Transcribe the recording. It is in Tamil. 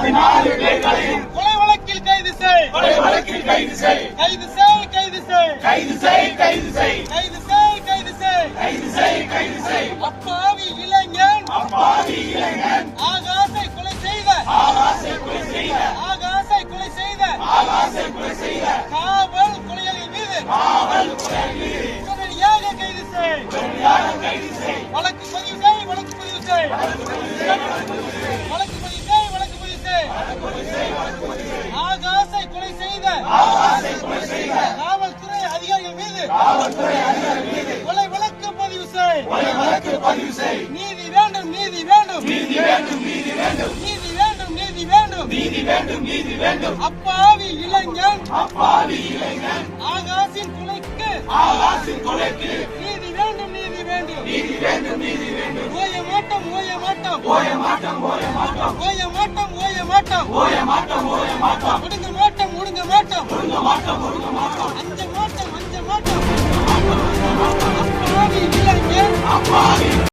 14 பேர்களையும் கொலை வழக்கில் கைது செய். கொலை வழக்கில் கைது செய். கைது செய். கைது செய். கைது செய். கைது செய். கைது செய். கைது செய். கைது செய். கைது செய். அப்பாவி இளைஞன் அப்பாவி இளைஞன் ஆகாசை கொலை செய்த ஆகாசை கொலை செய்த ஆகாசை கொலை செய்த ஆகாசை கொலை செய்த காவல் கொலையாளிகள் மீது காவல் கொலையாளிகள் மீது உடனடியாக கைது செய். உடனடியாக கைது செய். வழக்கு பதிவு செய். வழக்கு பதிவு செய். வழக்கு பதிவு செய். வழக்கு பதிவு செய். ஆகாசை கொலை செய்த ஆகாசை கொலை செய்த காவல்துறை அதிகாரிகள் மீது காவல்துறை அதிகாரிகள் மீது கொலை வழக்கு பதிவு செய். கொலை வழக்கு பதிவு செய். நீதி வேண்டும். நீதி வேண்டும். நீதி வேண்டும். நீதி வேண்டும். நீதி வேண்டும். நீதி வேண்டும். நீதி வேண்டும். நீதி வேண்டும். அப்பாவி இளைஞன் அப்பாவி இளைஞன் ஆகாசின் கொலைக்கு ஆகாசின் கொலைக்கு நீதி வேண்டும். நீதி வேண்டும். நீதி வேண்டும். நீதி வேண்டும். ஓய மாட்டோம். ஓய மாட்டோம். ஓய மாட்டோம். ஓய மாட்டோம். ஓய மாட்டோம். ஓய மாட்டோம். ஓய மாட்டோம். ஓய மாட்டோம். ஒடுங்க மாட்டோம். ஒடுங்க மாட்டோம். ஒடுங்க மாட்டோம். ஒடுங்க மாட்டோம். அஞ்ச மாட்டோம். அஞ்ச மாட்டோம். அப்பாவி இளைஞன் அப்பாவி